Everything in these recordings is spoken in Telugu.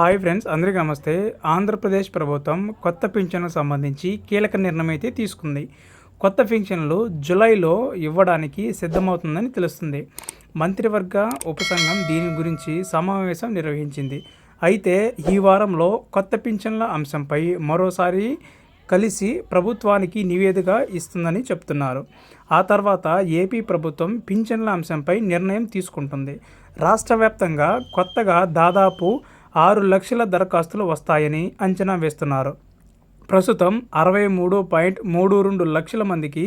హాయ్ ఫ్రెండ్స్, అందరికీ నమస్తే. ఆంధ్రప్రదేశ్ ప్రభుత్వం కొత్త పింఛన్లకు సంబంధించి కీలక నిర్ణయం అయితే తీసుకుంది. కొత్త పింఛన్లు జూలైలో ఇవ్వడానికి సిద్ధమవుతుందని తెలుస్తుంది. మంత్రివర్గ ఉపసంఘం దీని గురించి సమావేశం నిర్వహించింది. అయితే ఈ వారంలో కొత్త పింఛన్ల అంశంపై మరోసారి కలిసి ప్రభుత్వానికి నివేదిక ఇస్తుందని చెప్తున్నారు. ఆ తర్వాత ఏపీ ప్రభుత్వం పింఛన్ల అంశంపై నిర్ణయం తీసుకుంటుంది. రాష్ట్ర వ్యాప్తంగా కొత్తగా దాదాపు 6 లక్షల దరఖాస్తులు వస్తాయని అంచనా వేస్తున్నారు. ప్రస్తుతం 63.32 లక్షల మందికి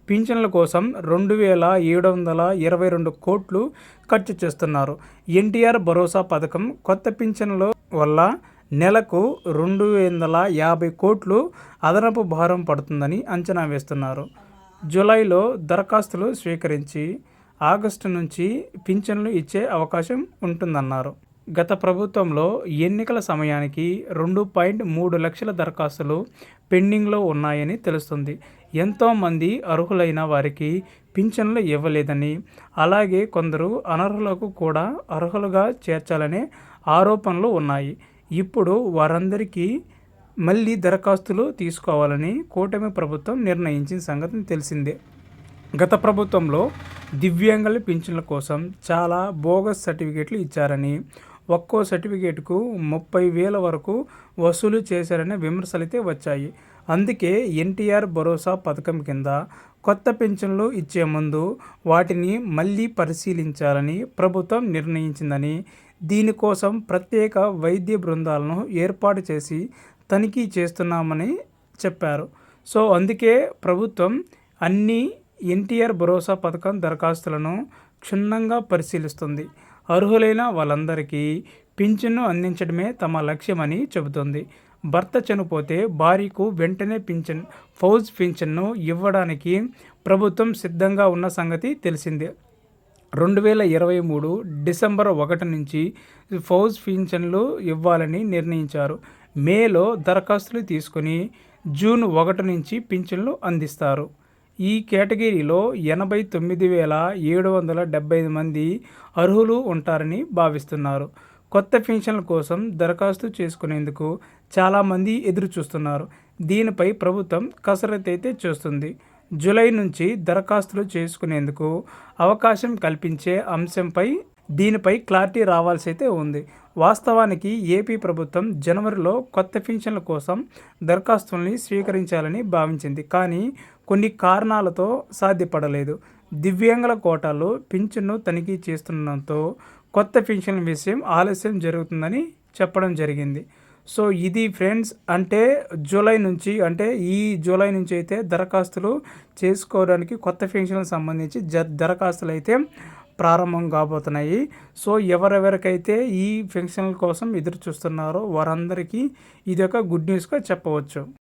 పింఛన్ల కోసం 2,722 కోట్లు ఖర్చు చేస్తున్నారు. ఎన్టీఆర్ భరోసా పథకం కొత్త పింఛన్ల వల్ల నెలకు 250 కోట్లు అదనపు భారం పడుతుందని అంచనా వేస్తున్నారు. జూలైలో దరఖాస్తులు స్వీకరించి ఆగస్టు నుంచి పింఛన్లు ఇచ్చే అవకాశం ఉంటుందన్నారు. గత ప్రభుత్వంలో ఎన్నికల సమయానికి 2.3 లక్షల దరఖాస్తులు పెండింగ్లో ఉన్నాయని తెలుస్తుంది. ఎంతోమంది అర్హులైన వారికి పింఛన్లు ఇవ్వలేదని, అలాగే కొందరు అనర్హులకు కూడా అర్హులుగా చేర్చాలనే ఆరోపణలు ఉన్నాయి. ఇప్పుడు వారందరికీ మళ్ళీ దరఖాస్తులు తీసుకోవాలని కూటమి ప్రభుత్వం నిర్ణయించిన సంగతి తెలిసిందే. గత ప్రభుత్వంలో దివ్యాంగుల పింఛన్ల కోసం చాలా బోగస్ సర్టిఫికేట్లు ఇచ్చారని, ఒక్కో సర్టిఫికేట్కు 30,000 వరకు వసూలు చేశారనే విమర్శలైతే వచ్చాయి. అందుకే ఎన్టీఆర్ భరోసా పథకం కింద కొత్త పింఛన్లు ఇచ్చే ముందు వాటిని మళ్ళీ పరిశీలించాలని ప్రభుత్వం నిర్ణయించిందని, దీనికోసం ప్రత్యేక వైద్య బృందాలను ఏర్పాటు చేసి తనిఖీ చేస్తున్నామని చెప్పారు. సో అందుకే ప్రభుత్వం అన్ని ఎన్టీఆర్ భరోసా పథకం దరఖాస్తులను క్షుణ్ణంగా పరిశీలిస్తుంది. అర్హులైన వాళ్ళందరికీ పింఛన్ను అందించడమే తమ లక్ష్యమని చెబుతోంది. భర్త చనిపోతే భార్యకు వెంటనే ఫౌజ్ పింఛన్ను ఇవ్వడానికి ప్రభుత్వం సిద్ధంగా ఉన్న సంగతి తెలిసిందే. 2023 డిసెంబర్ 1 నుంచి ఫౌజ్ పింఛన్లు ఇవ్వాలని నిర్ణయించారు. మేలో దరఖాస్తులు తీసుకుని జూన్ 1 నుంచి పింఛన్లు అందిస్తారు. ఈ కేటగిరీలో 89,775 మంది అర్హులు ఉంటారని భావిస్తున్నారు. కొత్త పింఛన్ల కోసం దరఖాస్తు చేసుకునేందుకు చాలామంది ఎదురు చూస్తున్నారు. దీనిపై ప్రభుత్వం కసరత్తు అయితే చేస్తుంది. జూలై నుంచి దరఖాస్తులు చేసుకునేందుకు అవకాశం కల్పించే అంశంపై దీనిపై క్లారిటీ రావాల్సి అయితే ఉంది. వాస్తవానికి ఏపీ ప్రభుత్వం జనవరిలో కొత్త పింఛన్ల కోసం దరఖాస్తుల్ని స్వీకరించాలని భావించింది. కానీ కొన్ని కారణాలతో సాధ్యపడలేదు. దివ్యాంగుల కోటాలో పింఛన్ను తనిఖీ చేస్తుండడంతో కొత్త పింఛన్ల విషయం ఆలస్యం జరుగుతుందని చెప్పడం జరిగింది. సో ఇది ఫ్రెండ్స్, అంటే ఈ జూలై నుంచి అయితే దరఖాస్తులు చేసుకోవడానికి కొత్త పెన్షన్లకు సంబంధించి దరఖాస్తులు అయితే ప్రారంభం కాబోతున్నాయి. సో ఎవరెవరికైతే ఈ పెన్షన్ల కోసం ఎదురు చూస్తున్నారో వారందరికీ ఇది ఒక గుడ్ న్యూస్గా చెప్పవచ్చు.